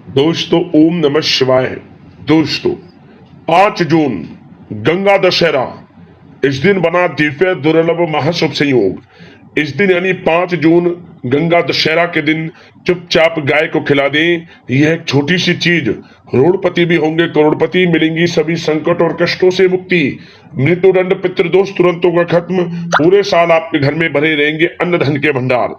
दोस्तों ओम नमः शिवाय। दोस्तों 5 जून गंगा दशहरा, इस दिन बना दिव्य दुर्लभ महाशुभ संयोग। इस दिन यानी 5 जून गंगा दशहरा के दिन चुपचाप गाय को खिला दें। यह एक छोटी सी चीज, करोड़पति भी होंगे करोड़पति, मिलेंगी सभी संकट और कष्टों से मुक्ति, मृत्युदंड पितृदोष तुरंतों का खत्म, पूरे साल आपके घर में भरे रहेंगे अन्न धन के भंडार।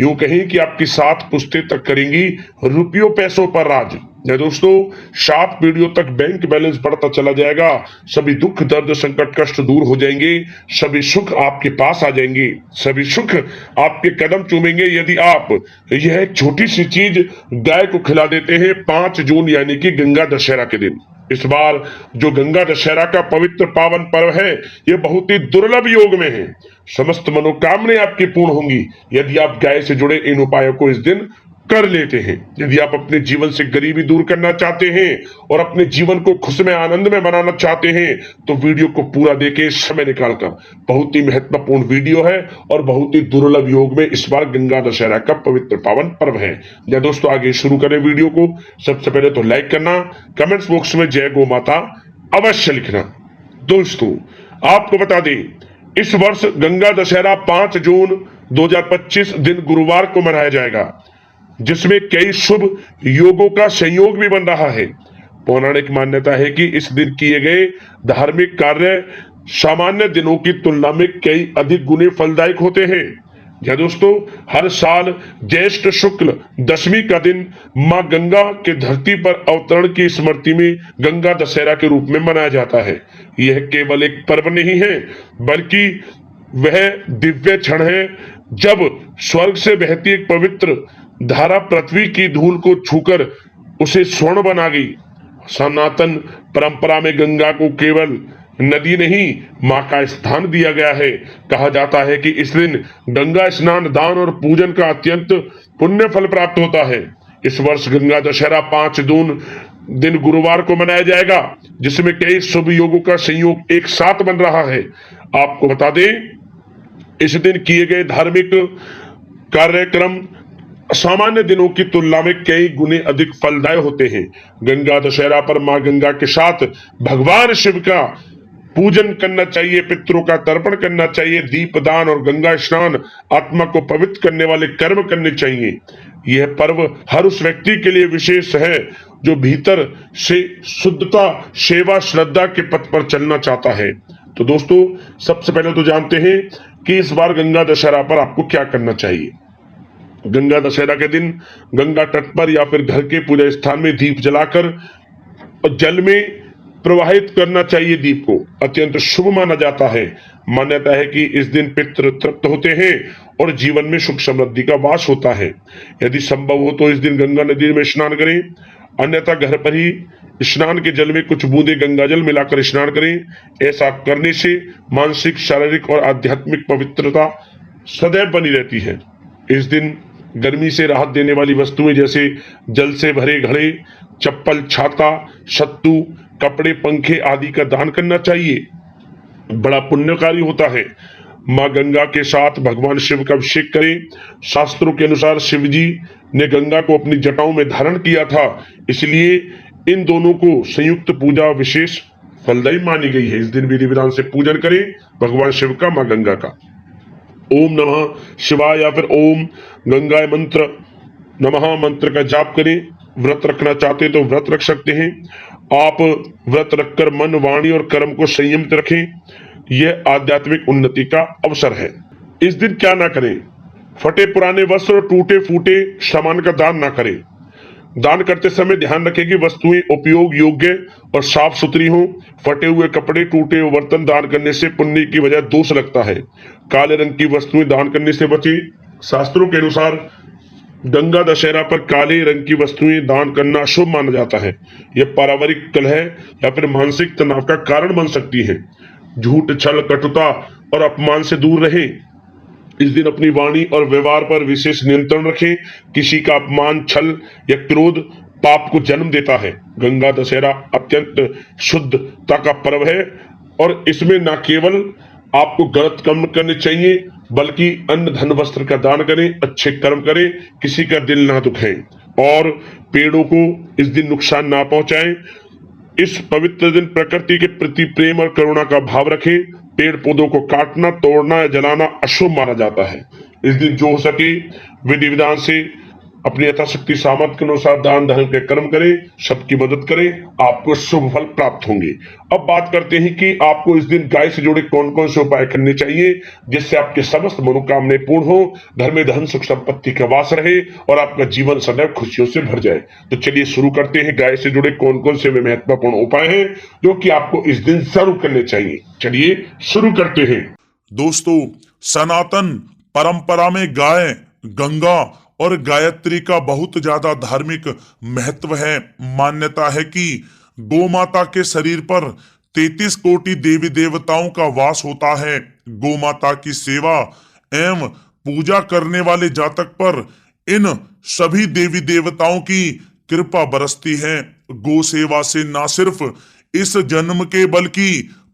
यूं कहें कि आपकी 7 पुश्तें तक करेंगी रुपयों पैसों पर राज। या दोस्तों 7 पीढ़ियों तक बैंक बैलेंस बढ़ता चला जाएगा, सभी दुख दर्द संकट कष्ट दूर हो जाएंगे, सभी सुख आपके पास आ जाएंगे, सभी सुख आपके कदम चूमेंगे यदि आप यह एक छोटी सी चीज गाय को खिला देते हैं 5 जून यानी कि गंगा दशहरा के दिन। इस बार जो गंगा दशहरा का पवित्र पावन पर्व है, यह बहुत ही दुर्लभ योग में है। समस्त मनोकामनाएं आपकी पूर्ण होंगी यदि आप गाय से जुड़े इन उपायों को इस दिन कर लेते हैं। यदि आप अपने जीवन से गरीबी दूर करना चाहते हैं और अपने जीवन को खुश में आनंद में बनाना चाहते हैं तो वीडियो को पूरा देखें समय निकालकर। बहुत ही महत्वपूर्ण वीडियो है और बहुत ही दुर्लभ योग में इस बार गंगा दशहरा का पवित्र पावन पर्व है। या दोस्तों आगे शुरू करें वीडियो को। सबसे पहले तो लाइक करना, कमेंट्स बॉक्स में जय गौ माता अवश्य लिखना। दोस्तों आपको बता दें, इस वर्ष गंगा दशहरा 5 जून 2025 दिन गुरुवार को मनाया जाएगा, जिसमें कई शुभ योगों का संयोग भी बन रहा है। पौराणिक मान्यता है कि इस दिन किए गए धार्मिक कार्य सामान्य दिनों की तुलना में कई अधिक गुने फलदायक होते हैं। या दोस्तों हर साल ज्येष्ठ शुक्ल दशमी का दिन मां गंगा के धरती पर अवतरण की स्मृति में गंगा दशहरा के रूप में मनाया जाता है। यह केवल एक पर्व नहीं है, बल्कि वह दिव्य क्षण है जब स्वर्ग से बहती एक पवित्र धारा पृथ्वी की धूल को छूकर उसे स्वर्ण बना गई। सनातन परंपरा में गंगा को केवल नदी नहीं, मां का स्थान दिया गया है। कहा जाता है कि इस दिन गंगा स्नान, दान और पूजन का अत्यंत पुण्य फल प्राप्त होता है। इस वर्ष गंगा दशहरा 5 जून दिन गुरुवार को मनाया जाएगा, जिसमें कई शुभ योगों का संयोग एक साथ बन रहा है। आपको बता दें, इस दिन किए गए धार्मिक कार्यक्रम सामान्य दिनों की तुलना में कई गुने अधिक फलदायक होते हैं। गंगा दशहरा पर मां गंगा के साथ भगवान शिव का पूजन करना चाहिए, पितरों का तर्पण करना चाहिए, दीपदान और गंगा स्नान आत्मा को पवित्र करने वाले कर्म करने चाहिए। यह पर्व हर उस व्यक्ति के लिए विशेष है जो भीतर से शुद्धता, सेवा, श्रद्धा के पथ पर चलना चाहता है। तो दोस्तों सबसे पहले तो जानते हैं कि इस बार गंगा दशहरा पर आपको क्या करना चाहिए। गंगा दशहरा के दिन गंगा तट पर या फिर घर के पूजा स्थान में दीप जलाकर और जल में प्रवाहित करना चाहिए। दीप को अत्यंत शुभ माना जाता है। मान्यता है कि इस दिन पितृ तृप्त होते हैं और जीवन में सुख समृद्धि का वास होता है। यदि संभव हो तो इस दिन गंगा नदी में स्नान करें, अन्यथा घर पर ही स्नान के जल में कुछ बूंदे गंगा जल मिलाकर स्नान करें। ऐसा करने से मानसिक, शारीरिक और आध्यात्मिक पवित्रता सदैव बनी रहती है। इस दिन गर्मी से राहत देने वाली वस्तुएं जैसे जल से भरे घड़े, चप्पल, छाता, सत्तू, कपड़े, पंखे आदि का दान करना चाहिए। बड़ा पुण्यकारी होता है। मां गंगा के साथ भगवान शिव का अभिषेक करें। शास्त्रों के अनुसार शिव जी ने गंगा को अपनी जटाओं में धारण किया था, इसलिए इन दोनों को संयुक्त पूजा विशेष फलदायी मानी गई है। इस दिन विधि विधान से पूजन करें भगवान शिव का, मां गंगा का। ओम नमः शिवाय या फिर ओम गंगाय मंत्र नमः मंत्र का जाप करें। व्रत रखना चाहते हैं तो व्रत रख सकते हैं। आप व्रत रखकर मन, वाणी और कर्म को संयमित रखें। यह आध्यात्मिक उन्नति का अवसर है। इस दिन क्या ना करें, फटे पुराने वस्त्र और टूटे फूटे सामान का दान ना करें। दान करते समय ध्यान रखें कि वस्तुएं उपयोग योग्य और साफ सुथरी हों। फटे हुए कपड़े, टूटे हुए बर्तन दान करने से पुण्य की बजाय दोष लगता है। काले रंग की वस्तुएं दान करने से बचें। शास्त्रों के अनुसार गंगा दशहरा पर काले रंग की वस्तुएं दान करना शुभ माना जाता है। यह पारिवारिक कलह या फिर मानसिक तनाव का कारण बन सकती है। झूठ, छल, कटुता और अपमान से दूर रहें। इस दिन अपनी वाणी और व्यवहार पर विशेष नियंत्रण रखें। किसी का अपमान, छल या क्रोध पाप को जन्म देता है। गंगा दशहरा अत्यंत शुद्धता का पर्व है और इसमें न केवल आपको गलत कर्म करने चाहिए, बल्कि अन्न, धन, वस्त्र का दान करें, अच्छे कर्म करें, किसी का दिल ना दुखाएं। और पेड़ों को इस दिन नुकसान ना पहुंचाएं। इस पवित्र दिन प्रकृति के प्रति प्रेम और करुणा का भाव रखें। पेड़ पौधों को काटना, तोड़ना या जलाना अशुभ माना जाता है। इस दिन जो हो सके विधि विधान से अपनी यथाशक्ति सामर्थ्य के अनुसार दान धर्म के कर्म करें, सबकी मदद करें, आपको शुभ फल प्राप्त होंगे। अब बात करते हैं कि आपको इस दिन गाय से जुड़े कौन कौन से उपाय करने चाहिए जिससे आपके समस्त मनोकामनाएं पूर्ण हो, घर में धन सुख संपत्ति का वास रहे और आपका जीवन सदैव खुशियों से भर जाए। तो चलिए शुरू करते हैं। गाय से जुड़े कौन कौन से महत्वपूर्ण उपाय हैं जो कि आपको इस दिन जरूर करने चाहिए। चलिए शुरू करते हैं। दोस्तों, सनातन परंपरा में गाय, गंगा और गायत्री का बहुत ज्यादा धार्मिक महत्व है। मान्यता है कि गौ माता के शरीर पर 33 कोटि देवी देवताओं का वास होता है। गौ माता की सेवा एवं पूजा करने वाले जातक पर इन सभी देवी देवताओं की कृपा बरसती है। गौ सेवा से न सिर्फ इस जन्म के बल्कि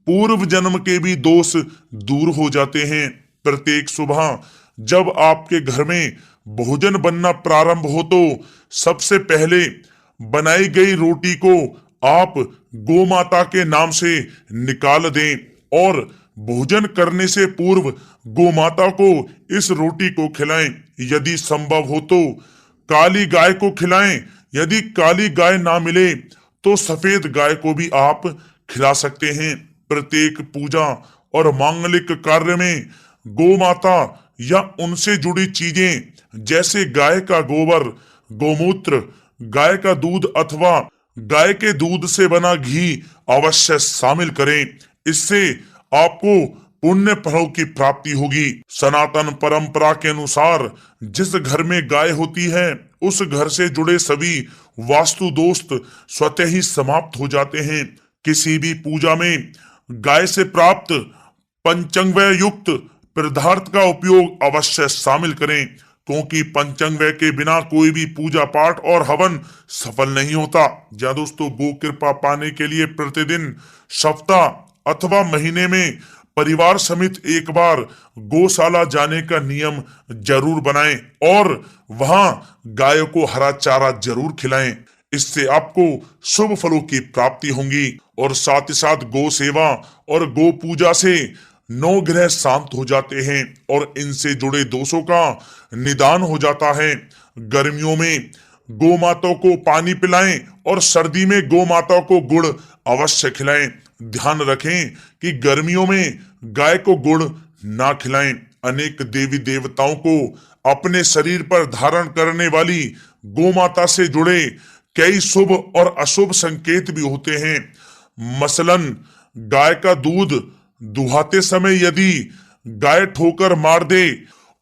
पूर्व जन्म के भी दोष दूर हो जाते हैं। प्रत्येक सुबह जब आपके घर में भोजन बनना प्रारंभ हो तो सबसे पहले बनाई गई रोटी को आप गौ माता के नाम से निकाल दें और भोजन करने से पूर्व गौ माता को इस रोटी को खिलाएं। यदि संभव हो तो काली गाय को खिलाएं। यदि काली गाय ना मिले तो सफेद गाय को भी आप खिला सकते हैं। प्रत्येक पूजा और मांगलिक कार्य में गौ माता या उनसे जुड़ी चीजें जैसे गाय का गोबर, गोमूत्र, गाय का दूध अथवा गाय के दूध से बना घी अवश्य शामिल करें। इससे आपको पुण्य फलों की प्राप्ति होगी। सनातन परंपरा के अनुसार जिस घर में गाय होती है उस घर से जुड़े सभी वास्तु दोष स्वतः ही समाप्त हो जाते हैं। किसी भी पूजा में गाय से प्राप्त पंचांगव्य युक्त पदार्थ का उपयोग अवश्य शामिल करें, क्योंकि पंचांगव्य के बिना कोई भी पूजा पाठ और हवन सफल नहीं होता। या दोस्तों, गो कृपा पाने के लिए प्रतिदिन, सप्ताह अथवा महीने में परिवार समेत एक बार गौशाला जाने का नियम जरूर बनाएं और वहां गायों को हरा चारा जरूर खिलाएं। इससे आपको शुभ फलों की प्राप्ति होगी और साथ ही साथ गौ सेवा और गौ पूजा से 9 ग्रह शांत हो जाते हैं और इनसे जुड़े दोषों का निदान हो जाता है। गर्मियों में गौ माता को पानी पिलाएं और सर्दी में गौ माता को गुड़ अवश्य खिलाएं। ध्यान रखें कि गर्मियों में गाय को गुड़ ना खिलाएं। अनेक देवी देवताओं को अपने शरीर पर धारण करने वाली गौ माता से जुड़े कई शुभ और अशुभ संकेत भी होते हैं। मसलन गाय का दूध दुहाते समय यदि गाय ठोकर मार दे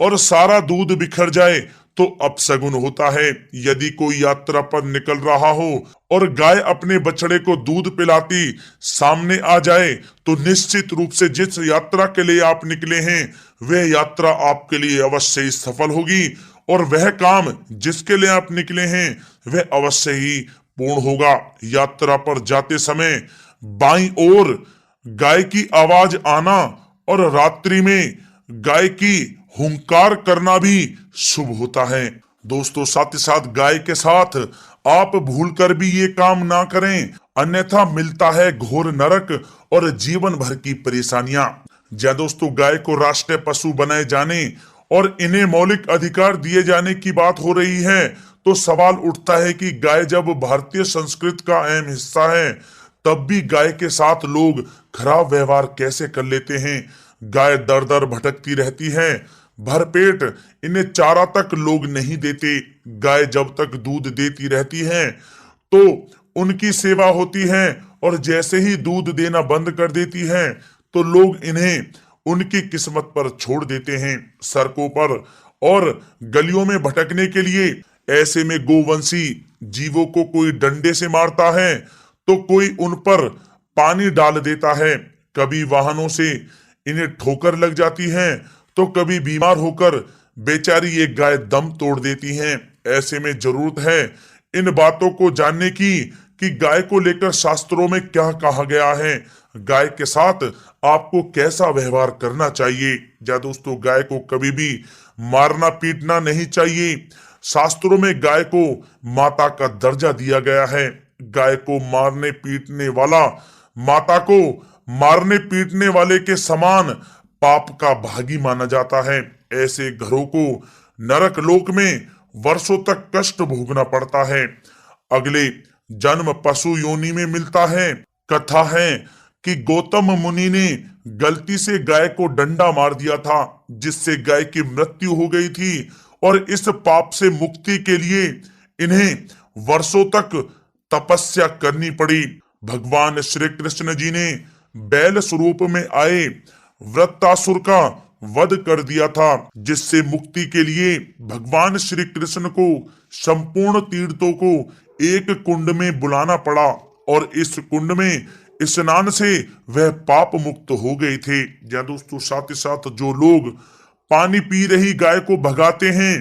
और सारा दूध बिखर जाए तो अपशगुन होता है। यदि कोई यात्रा पर निकल रहा हो और गाय अपने बछड़े को दूध पिलाती सामने आ जाए तो निश्चित रूप से जिस यात्रा के लिए आप निकले हैं वह यात्रा आपके लिए अवश्य ही सफल होगी और वह काम जिसके लिए आप निकले हैं वह अवश्य ही पूर्ण होगा। यात्रा पर जाते समय बाईं ओर गाय की आवाज आना और रात्रि में गाय की हुंकार करना भी शुभ होता है। दोस्तों, साथ ही साथ गाय के साथ आप भूलकर भी ये काम ना करें, अन्यथा मिलता है घोर नरक और जीवन भर की परेशानियां। या दोस्तों, गाय को राष्ट्रीय पशु बनाए जाने और इन्हें मौलिक अधिकार दिए जाने की बात हो रही है तो सवाल उठता है कि गाय जब भारतीय संस्कृति का अहम हिस्सा है तब भी गाय के साथ लोग खराब व्यवहार कैसे कर लेते हैं। गाय दर दर भटकती रहती है, भरपेट इन्हें चारा तक लोग नहीं देते। गाय जब तक दूध देती रहती है तो उनकी सेवा होती है और जैसे ही दूध देना बंद कर देती है तो लोग इन्हें उनकी किस्मत पर छोड़ देते हैं, सड़कों पर और गलियों में भटकने के लिए। ऐसे में गोवंशी जीवों को कोई डंडे से मारता है तो कोई उन पर पानी डाल देता है। कभी वाहनों से इन्हें ठोकर लग जाती है तो कभी बीमार होकर बेचारी ये गाय दम तोड़ देती हैं। ऐसे में जरूरत है इन बातों को जानने की कि गाय को लेकर शास्त्रों में क्या कहा गया है, गाय के साथ आपको कैसा व्यवहार करना चाहिए। या दोस्तों, गाय को कभी भी मारना पीटना नहीं चाहिए। शास्त्रों में गाय को माता का दर्जा दिया गया है। गाय को मारने पीटने वाला माता को मारने पीटने वाले के समान पाप का भागी माना जाता है। ऐसे घरों को नरक लोक में वर्षों तक कष्ट भोगना पड़ता है। अगले जन्म पशु योनि में मिलता है। कथा है कि गौतम मुनि ने गलती से गाय को डंडा मार दिया था, जिससे गाय की मृत्यु हो गई थी, और इस पाप से मुक्ति के लिए इन्हें वर्षों तक तपस्या करनी पड़ी। भगवान श्री कृष्ण जी ने बैल स्वरूप में आए वृत्तासुर का वध कर दिया था, जिससे मुक्ति के लिए भगवान श्री कृष्ण को संपूर्ण तीर्थों को एक कुंड में बुलाना पड़ा, और इस कुंड में स्नान से वह पाप मुक्त हो गए थे। या दोस्तों, साथ ही साथ जो लोग पानी पी रही गाय को भगाते हैं,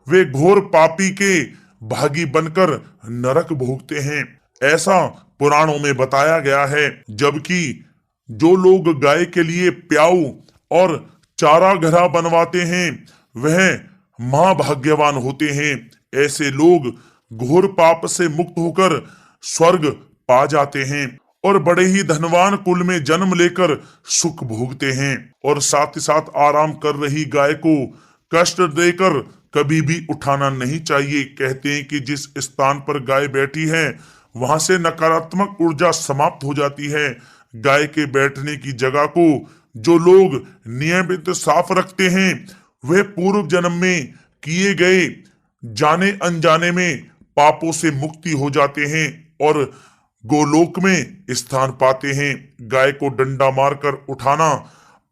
वे घोर पापी के भागी बनकर नरक भोगते हैं, ऐसा पुराणों में बताया गया है। जबकि जो लोग गाय के लिए प्याऊ और चारा घरा बनवाते हैं, वह महाभाग्यवान होते हैं। ऐसे लोग घोर पाप से मुक्त होकर स्वर्ग पा जाते हैं और बड़े ही धनवान कुल में जन्म लेकर सुख भोगते हैं। और साथ ही साथ आराम कर रही गाय को कष्ट देकर कभी भी उठाना नहीं चाहिए। कहते हैं कि जिस स्थान पर गाय बैठी है, वहां से नकारात्मक ऊर्जा समाप्त हो जाती है। गाय के बैठने की जगह को जो लोग नियमित साफ रखते हैं, वे पूर्व जन्म में किए गए जाने अनजाने में पापों से मुक्ति हो जाते हैं और गोलोक में स्थान पाते हैं। गाय को डंडा मारकर उठाना,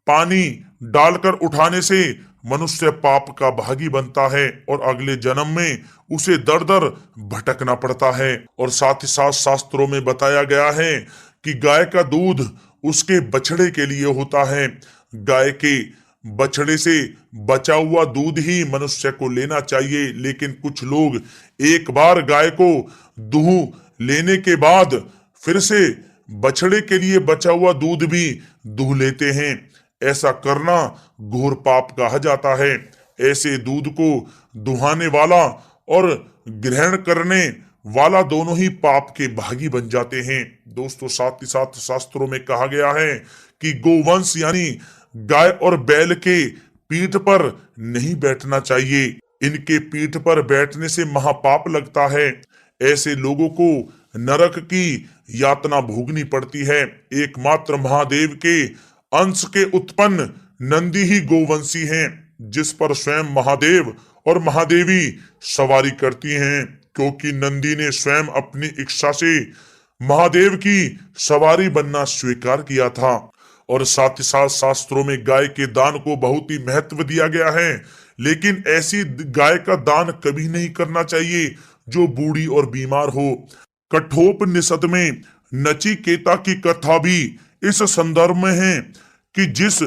पानी डालकर उठाने से मनुष्य पाप का भागी बनता है और अगले जन्म में उसे दर दर भटकना पड़ता है। और साथ ही साथ शास्त्रों में बताया गया है कि गाय का दूध उसके बछड़े के लिए होता है। गाय के बछड़े से बचा हुआ दूध ही मनुष्य को लेना चाहिए, लेकिन कुछ लोग एक बार गाय को दूध लेने के बाद फिर से बछड़े के लिए बचा हुआ दूध भी दूह लेते हैं। ऐसा करना घोर पाप कहा जाता है। ऐसे दूध को दुहाने वाला और ग्रहण करने वाला दोनों ही पाप के भागी बन जाते हैं। दोस्तों, साथ ही साथ शास्त्रों में कहा गया है कि गोवंश यानी गाय और बैल के पीठ पर नहीं बैठना चाहिए। इनके पीठ पर बैठने से महापाप लगता है। ऐसे लोगों को नरक की यातना भोगनी पड़ती है। एकमात्र महादेव के अंश के उत्पन्न नंदी ही गोवंशी हैं, जिस पर स्वयं महादेव और महादेवी सवारी करती हैं, क्योंकि नंदी ने स्वयं अपनी इच्छा से महादेव की सवारी बनना स्वीकार किया था। और साथ ही साथ शास्त्रों में गाय के दान को बहुत ही महत्व दिया गया है, लेकिन ऐसी गाय का दान कभी नहीं करना चाहिए जो बूढ़ी और बीमार हो। कठोपनिषद में नचिकेता की कथा भी इस संदर्भ में है कि जिस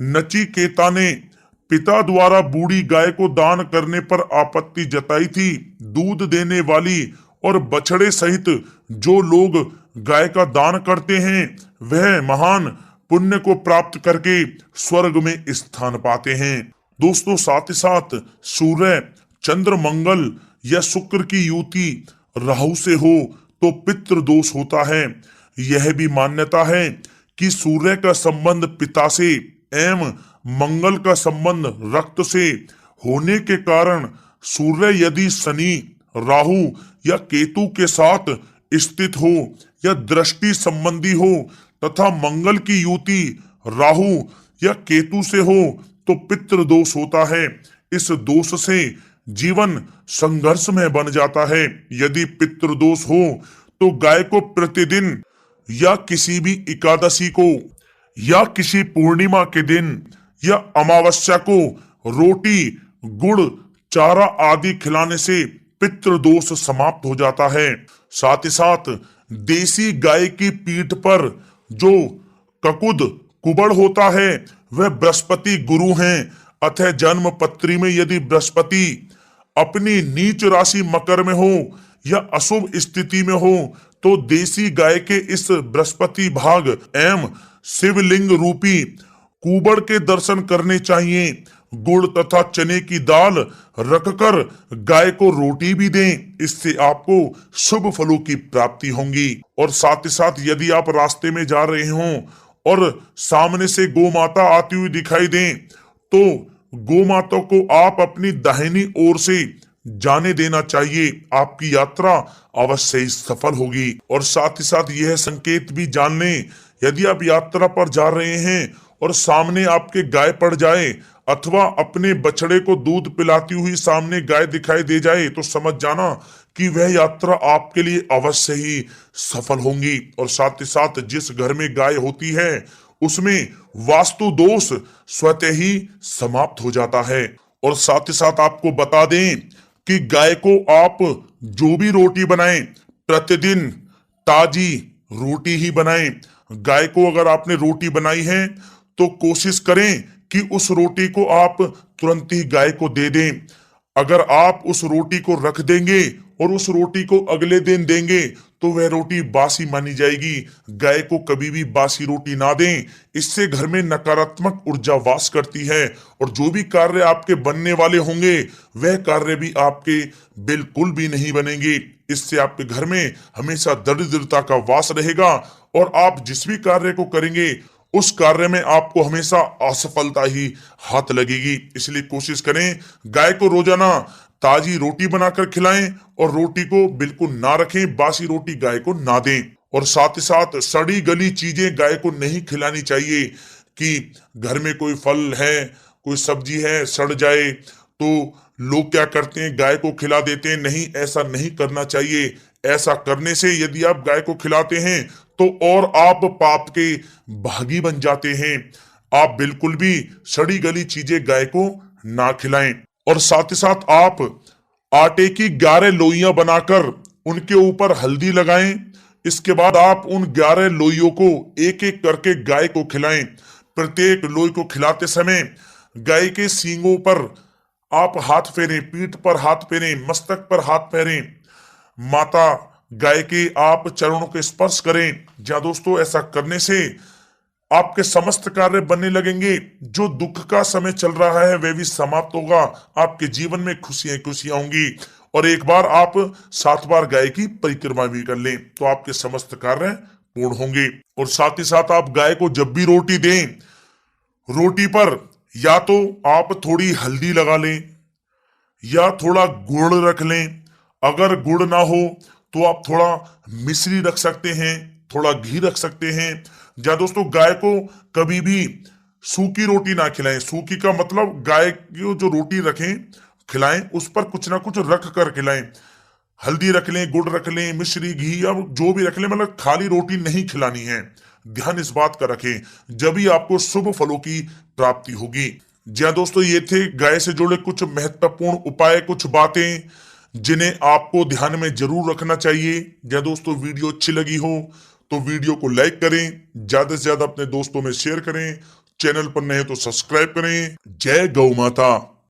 नचिकेता ने पिता द्वारा बूढ़ी गाय को दान करने पर आपत्ति जताई थी, दूध देने वाली और बछड़े सहित जो लोग गाय का दान करते हैं, वह महान पुण्य को प्राप्त करके स्वर्ग में स्थान पाते हैं। दोस्तों, साथ ही साथ सूर्य, चंद्र, मंगल या शुक्र की युति राहु से हो तो पितृ दोष होता है। यह भी मान्यता है कि सूर्य का संबंध पिता से एवं मंगल का संबंध रक्त से होने के कारण सूर्य यदि शनि, राहु या केतु के साथ स्थित हो या दृष्टि संबंधी हो तथा मंगल की युति राहु या केतु से हो तो पितृ दोष होता है। इस दोष से जीवन संघर्ष में बन जाता है। यदि पितृ दोष हो तो गाय को प्रतिदिन या किसी भी एकादशी को या किसी पूर्णिमा के दिन या अमावस्या को रोटी, गुड़, चारा आदि खिलाने से पितृदोष समाप्त हो जाता है। साथ ही साथ देसी गाय की पीठ पर जो ककुद कुबड़ होता है वह बृहस्पति गुरु हैं। अतः जन्म पत्री में यदि बृहस्पति अपनी नीच राशि मकर में हो या अशुभ स्थिति में हो तो देसी गाय के इस बृहस्पति भाग एवं शिवलिंग रूपी कुबड़ के दर्शन करने चाहिए। गुड़ तथा चने की दाल रखकर गाय को रोटी भी दें। इससे आपको शुभ फलों की प्राप्ति होगी। और साथ ही साथ यदि आप रास्ते में जा रहे हों और सामने से गौ माता आती हुई दिखाई दें तो गौ माता को आप अपनी दाहिनी ओर से जाने देना चाहिए। आपकी यात्रा अवश्य ही सफल होगी। और साथ ही साथ यह संकेत भी जान लें, यदि आप यात्रा पर जा रहे हैं और सामने आपके गाय पड़ जाए अथवा अपने बछड़े को दूध पिलाती हुई सामने गाय दिखाई दे जाए तो समझ जाना कि वह यात्रा आपके लिए अवश्य ही सफल होगी। और साथ ही साथ जिस घर में गाय होती है उसमें वास्तु दोष स्वतः ही समाप्त हो जाता है। और साथ ही साथ आपको बता दें कि गाय को आप जो भी रोटी बनाएं प्रतिदिन ताजी रोटी ही बनाएं। गाय को अगर आपने रोटी बनाई है तो कोशिश करें कि उस रोटी को आप तुरंत ही गाय को दे दें। अगर आप उस रोटी को रख देंगे और उस रोटी को अगले दिन देंगे तो वह रोटी बासी मानी जाएगी। गाय को कभी भी बासी रोटी ना दें, इससे घर में नकारात्मक ऊर्जा वास करती है और जो भी कार्य आपके बनने वाले होंगे वह कार्य भी आपके बिल्कुल भी नहीं बनेंगे। इससे आपके घर में हमेशा दरिद्रता का वास रहेगा और आप जिस भी कार्य को करेंगे उस कार्य में आपको हमेशा असफलता ही हाथ लगेगी। इसलिए कोशिश करें गाय को रोजाना ताजी रोटी बनाकर खिलाएं और रोटी को बिल्कुल ना रखें, बासी रोटी गाय को ना दें। और साथ ही साथ सड़ी गली चीजें गाय को नहीं खिलानी चाहिए कि घर में कोई फल है, कोई सब्जी है, सड़ जाए तो लोग क्या करते हैं गाय को खिला देते हैं। नहीं, ऐसा नहीं करना चाहिए। ऐसा करने से यदि आप गाय को खिलाते हैं तो और आप पाप के भागी बन जाते हैं। आप बिल्कुल भी सड़ी गली चीजें गाय को ना खिलाएं। और साथ ही साथ आप आटे की 11 लोइयां बनाकर उनके ऊपर हल्दी लगाएं। इसके बाद आप उन 11 लोइयों को एक एक करके गाय को खिलाएं। प्रत्येक लोई को खिलाते समय गाय के सींगों पर आप हाथ फेरें, पीठ पर हाथ फेरें, मस्तक पर हाथ फेरें, माता गाय के आप चरणों के स्पर्श करें। जहाँ दोस्तों ऐसा करने से आपके समस्त कार्य बनने लगेंगे। जो दुख का समय चल रहा है वह भी समाप्त होगा। आपके जीवन में खुशियां खुशियां होंगी। और एक बार आप 7 बार गाय की परिक्रमा भी कर लें तो आपके समस्त कार्य पूर्ण होंगे। और साथ ही साथ आप गाय को जब भी रोटी दें, रोटी पर या तो आप थोड़ी हल्दी लगा लें या थोड़ा गुड़ रख लें। अगर गुड़ ना हो तो आप थोड़ा मिश्री रख सकते हैं, थोड़ा घी रख सकते हैं। या दोस्तों गाय को कभी भी सूखी रोटी ना खिलाएं। सूखी का मतलब गाय की जो रोटी रखें खिलाएं उस पर कुछ ना कुछ रख कर खिलाएं। हल्दी रख लें, गुड़ रख लें, मिश्री, घी या जो भी रख लें, मतलब खाली रोटी नहीं खिलानी है। ध्यान इस बात का रखें, जब ही आपको शुभ फलों की प्राप्ति होगी। जी हाँ दोस्तों, ये थे गाय से जुड़े कुछ महत्वपूर्ण उपाय, कुछ बातें जिन्हें आपको ध्यान में जरूर रखना चाहिए। जी दोस्तों, वीडियो अच्छी लगी हो तो वीडियो को लाइक करें, ज्यादा से ज्यादा अपने दोस्तों में शेयर करें, चैनल पर नए तो सब्सक्राइब करें। जय गौ माता।